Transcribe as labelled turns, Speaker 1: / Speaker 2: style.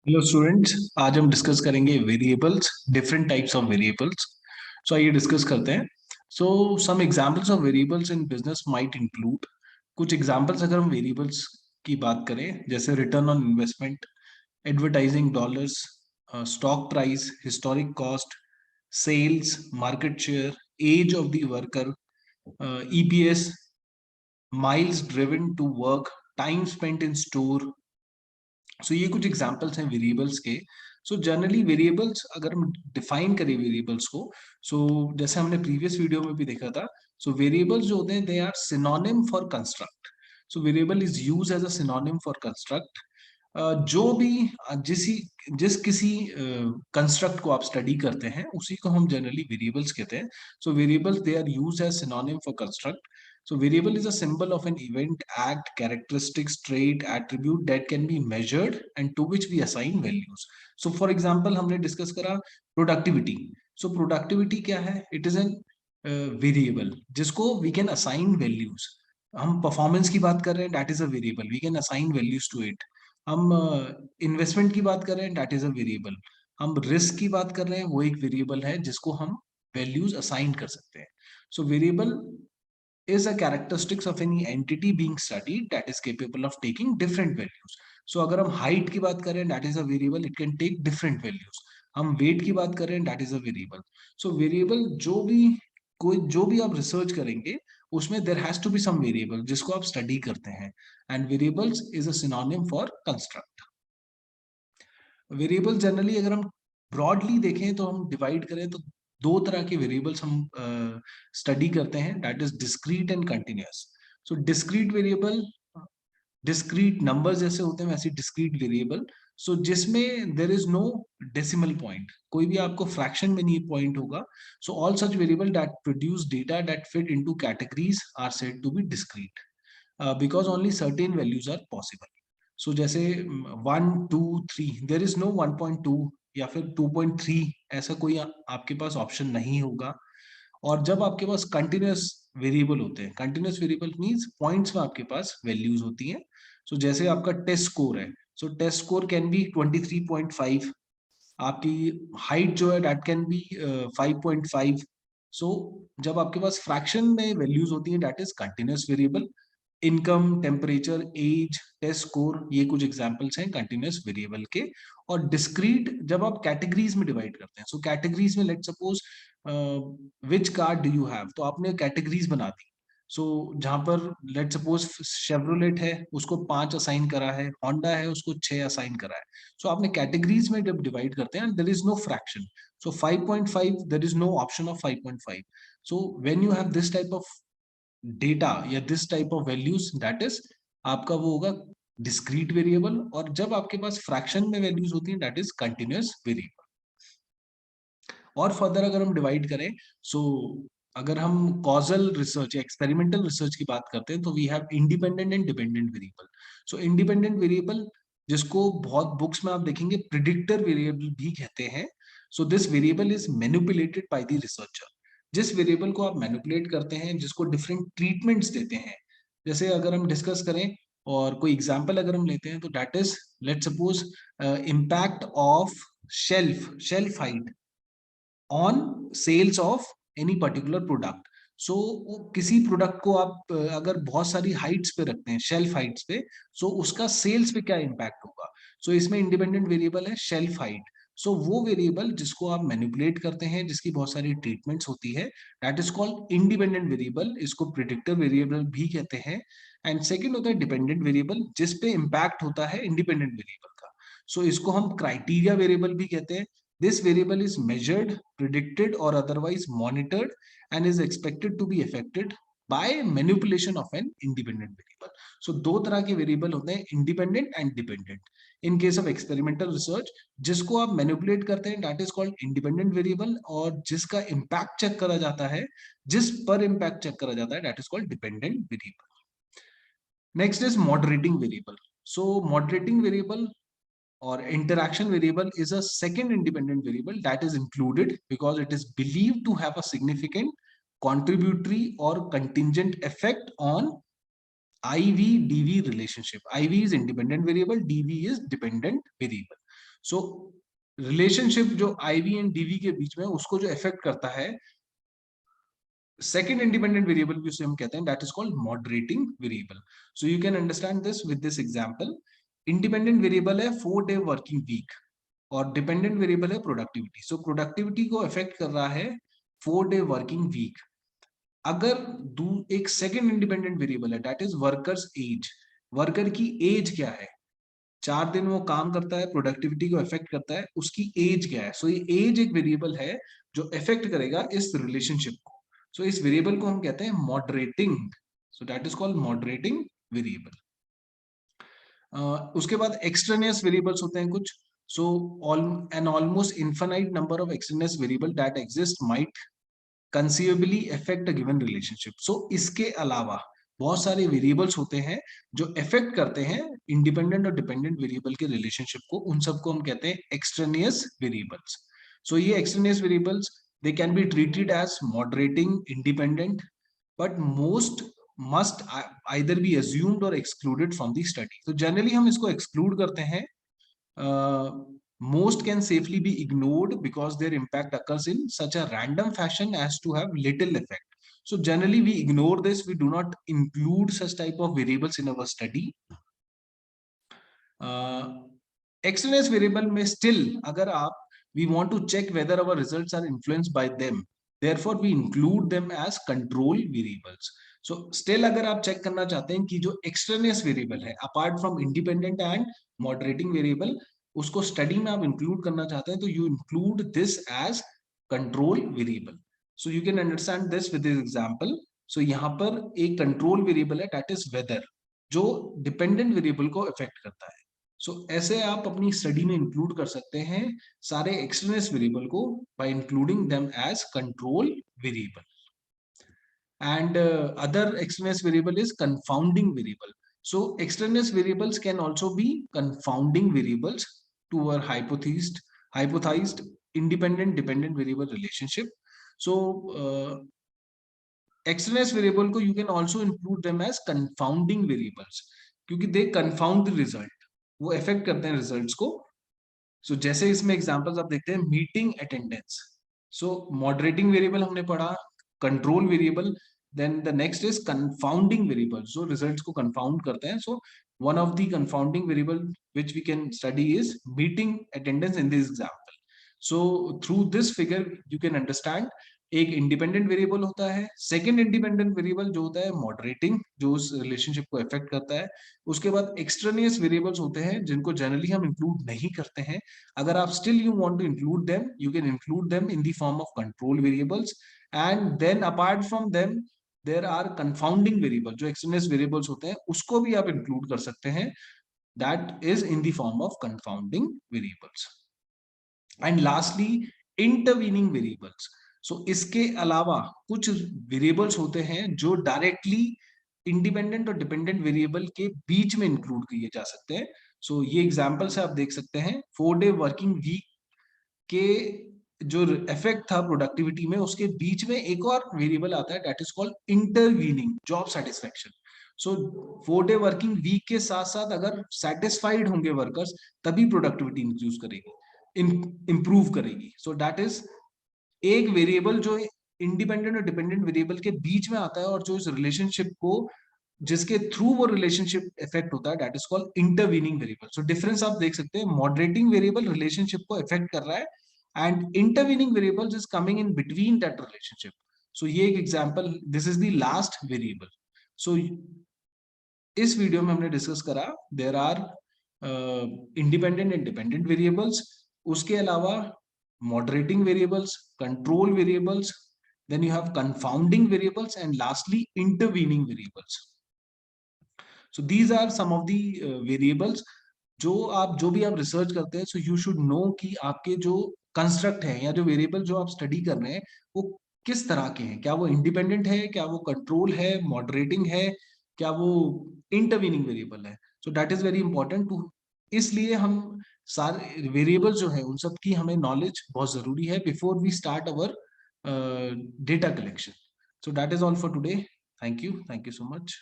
Speaker 1: Hello students, आज हम discuss करेंगे variables, different types of variables. So आइए डिस्कस करते हैं। So some examples of variables in business might include. कुछ एग्जांपल्स अगर हम वेरिएबल्स की बात करें, जैसे return on investment, advertising dollars, stock price, historic cost, sales, market share, age of the worker, EPS, miles driven to work, time spent in store. So ये कुछ examples हैं वेरिएबल्स के। सो जनरली वेरिएबल्स अगर हम define करें variables को, सो जैसे हमने प्रीवियस वीडियो में भी देखा था, सो वेरिएबल्स जो होते हैं they are synonym for construct. So variable is use as a synonym for construct. जो भी जिस किसी कंस्ट्रक्ट को आप स्टडी करते हैं उसी को हम जनरली वेरिएबल्स कहते हैं। So variables they are use as synonym for construct. So variable is a symbol of an event, act, characteristics, trait, attribute that can be measured and to which we assign values. So for example, हमने discuss करा productivity. So productivity क्या है? It is an variable जिसको we can assign values. हम performance की बात कर रहे हैं, that is a variable. We can assign values to it. हम investment की बात कर रहे हैं, that is a variable. हम risk की बात कर रहे हैं, वो एक variable है जिसको हम values assign कर सकते हैं. So variable is a characteristics of any entity being studied that is capable of taking different values. So अगर हम height की बात करें, that is a variable, it can take different values. हम weight की बात करें, that is a variable. So variable जो भी आप रिसर्च करेंगे उसमें there has to be some variable जिसको आप स्टडी करते हैं, and variables is a synonym for construct. Variable generally अगर हम ब्रॉडली देखें तो हम डिवाइड करें तो दो तरह के वेरिएबल्स हम स्टडी करते हैं, that is discrete and continuous. So discrete variable discrete numbers जैसे होते हैं वैसे डिस्क्रीट वेरिएबल, सो जिसमें there is no decimal point, कोई भी आपको फ्रैक्शन में नहीं पॉइंट होगा. So all such variable that produce data that fit into categories are said to be discrete because only certain values are possible. So जैसे 1 2 3, there is no 1.2 या फिर 2.3, ऐसा कोई आपके पास ऑप्शन नहीं होगा. और जब आपके पास कंटिन्यूअस वेरिएबल होते हैं, कंटिन्यूअस वेरिएबल मींस पॉइंट्स में आपके पास वैल्यूज होती हैं. सो जैसे आपका टेस्ट स्कोर है, सो टेस्ट स्कोर कैन बी 23.5. आपकी हाइट जो है दैट कैन बी 5.5. सो जब आपके पास फ्रैक्शन में वैल्यूज होती हैं that is continuous variable. Income, temperature, age, test score, ये कुछ एग्जांपल्स हैं कंटिन्यूअस वेरिएबल के. और डिस्क्रीट जब आप कैटेगरीज में डिवाइड करते हैं, सो कैटेगरीज में let suppose which car do you have, तो आपने कैटेगरीज बना दी. सो जहां पर लेट सपोज शेवरोलेट है उसको 5 असाइन करा है, होंडा है उसको 6 असाइन करा है. सो आपने कैटेगरीज में जब डिवाइड करते हैं there is no fraction. So 5.5, there is no option of 5.5. So when you have this type of data या this type of values, that is आपका वो होगा डिस्क्रीट वेरिएबल. और जब आपके पास फ्रैक्शन में वैल्यूज होती हैं दैट इज कंटिन्यूअस वेरिएबल. और फर्दर अगर हम डिवाइड करें, सो अगर हम कॉजल रिसर्च या एक्सपेरिमेंटल रिसर्च की बात करते हैं तो we have independent and dependent variable. So independent variable जिसको बहुत बुक्स में आप देखेंगे प्रिडिक्टर वेरिएबल भी कहते हैं. So this variable is manipulated by the researcher. जिस वेरिएबल को आप मैनिपुलेट करते हैं, जिसको डिफरेंट ट्रीटमेंट्स देते हैं, जैसे अगर हम डिस्कस करें और कोई एग्जांपल अगर हम लेते हैं तो that is let suppose impact of shelf height on sales of any particular product. So किसी प्रोडक्ट को आप अगर बहुत सारी हाइट्स पे रखते हैं, शेल्फ हाइट्स पे, सो उसका सेल्स पे क्या इम्पैक्ट होगा. सो इसमें इंडिपेंडेंट वेरिएबल है शेल्फ हाइट. सो वो वेरिएबल जिसको आप मैनिपुलेट करते हैं, जिसकी बहुत सारी ट्रीटमेंट्स होती है, that is called independent variable. इसको प्रिडिक्टर वेरिएबल भी कहते हैं. एंड सेकेंड होता है डिपेंडेंट वेरिएबल जिसपे इम्पैक्ट होता है इंडिपेंडेंट वेरिएबल का. सो इसको हम क्राइटेरिया वेरिएबल भी कहते हैं. This variable is measured, predicted, or otherwise monitored and is expected to be affected by manipulation of an independent variable. So दो तरह के वेरिएबल होते हैं, independent and dependent. In case of experimental research जिसको आप मैनिपुलेट करते हैं that is called independent variable, और जिसका इम्पैक्ट चेक करा जाता है, जिस पर इम्पैक्ट चेक करा जाता है, that is called dependent variable. Next is moderating variable. So moderating variable or interaction variable is a second independent variable that is included because it is believed to have a significant contributory or contingent effect on IV-DV relationship. IV is independent variable, DV is dependent variable. So relationship जो IV and DV के बीच में उसको जो effect करता है, second independent variable भी उसे हम कहते हैं, that is called moderating variable. So you can understand this with this example. Independent variable है 4-day working week और dependent variable है productivity. So productivity को affect कर रहा है 4-day working week. अगर एक second independent variable है, that is worker's age. Worker की एज क्या है, 4 दिन वो काम करता है, प्रोडक्टिविटी को इफेक्ट करता है, उसकी एज क्या है. सो ये एज एक वेरिएबल है जो इफेक्ट करेगा इस रिलेशनशिप को. सो इस वेरिएबल को हम कहते हैं moderating. So that is called moderating variable. उसके बाद एक्सट्रेनियस वेरिएबल्स होते हैं कुछ. So an almost infinite number of extraneous variable that exist might conceivably affect a given relationship. So इसके अलावा बहुत सारे वेरिएबल्स होते हैं जो इफेक्ट करते हैं इंडिपेंडेंट और डिपेंडेंट वेरिएबल के रिलेशनशिप को. उन सबको हम कहते हैं एक्सट्रेनियस वेरिएबल्स. सो ये extraneous variables they can be treated as moderating independent, but most must either be assumed or excluded from the study. So generally हम इसको exclude करते हैं. Most can safely be ignored because their impact occurs in such a random fashion as to have little effect. So generally we ignore this, we do not include such type of variables in our study. Extraneous variable में still अगर आप we want to check whether our results are influenced by them, therefore we include them as control variables. So still अगर आप check करना चाहते हैं कि जो extraneous variable है apart from independent and moderating variable, उसको study में आप include करना चाहते हैं तो you include this as control variable. So you can understand this with this example. So यहाँ पर एक control variable है that is weather जो dependent variable को affect करता है. सो ऐसे आप अपनी स्टडी में इंक्लूड कर सकते हैं सारे एक्सटर्नल वेरिएबल को by including them as control variable. And other external variable is confounding variable. So external variables can also be confounding variables to our hypothesized independent dependent variable relationship. So external variable को you can also include them as confounding variables क्योंकि they confound the result, वो effect करते हैं results को. सो जैसे इसमें examples आप देखते हैं meeting attendance. So moderating variable हमने पढ़ा, control variable, then the next is confounding variable जो रिजल्ट्स को कंफाउंड करते हैं. So one of the confounding variable which we can study is meeting attendance in this example. So through this figure you can understand एक independent variable होता है, second independent variable जो होता है मॉडरेटिंग जो उस रिलेशनशिप को इफेक्ट करता है. उसके बाद एक्सट्रेनियस वेरिएबल्स होते हैं जिनको जनरली हम इंक्लूड नहीं करते हैं. अगर आप still you want to include them you can include them in the form of control variables. And then apart from them there are confounding variable जो एक्सट्रेनियस वेरिएबल्स होते हैं उसको भी आप इंक्लूड कर सकते हैं, that is in the form of confounding variables. And lastly intervening variables. So इसके अलावा कुछ वेरिएबल्स होते हैं जो डायरेक्टली इंडिपेंडेंट और डिपेंडेंट वेरिएबल के बीच में इंक्लूड किए जा सकते हैं. सो ये एग्जांपल से आप देख सकते हैं 4-day वर्किंग वीक के जो इफेक्ट था प्रोडक्टिविटी में उसके बीच में एक और वेरिएबल आता है that is called intervening job satisfaction. So 4-day working week के साथ साथ अगर सेटिस्फाइड होंगे वर्कर्स तभी प्रोडक्टिविटी इंक्रीज करेगी, इंप्रूव करेगी. सो दैट इज एक वेरिएबल जो इंडिपेंडेंट और डिपेंडेंट वेरिएबल के बीच में आता है और जो इस रिलेशनशिप को जिसके थ्रू वो रिलेशनशिप इफेक्ट होता है that is called intervening variable. So difference आप देख सकते हैं, मॉडरेटिंग वेरिएबल रिलेशनशिप को इफेक्ट कर रहा है and intervening variable is coming in between that relationship. So ये एक example, this is the last variable. So इस वीडियो में हमने डिस्कस करा there are independent and dependent variables, उसके अलावा moderating variables, control variables, then you have confounding variables, and lastly intervening variables. So these are some of the variables जो भी आप research करते हैं. सो यू शुड नो कि आपके जो कंस्ट्रक्ट है या जो वेरिएबल जो आप स्टडी कर रहे हैं वो किस तरह के हैं, क्या वो इंडिपेंडेंट है, क्या वो कंट्रोल है, मॉडरेटिंग है, क्या वो इंटरवीनिंग वेरिएबल है. So that is very important too, इसलिए हम सारे वेरिएबल जो है उन सब की हमें नॉलेज बहुत जरूरी है before we start our data collection. So that is all for today. Thank you so much.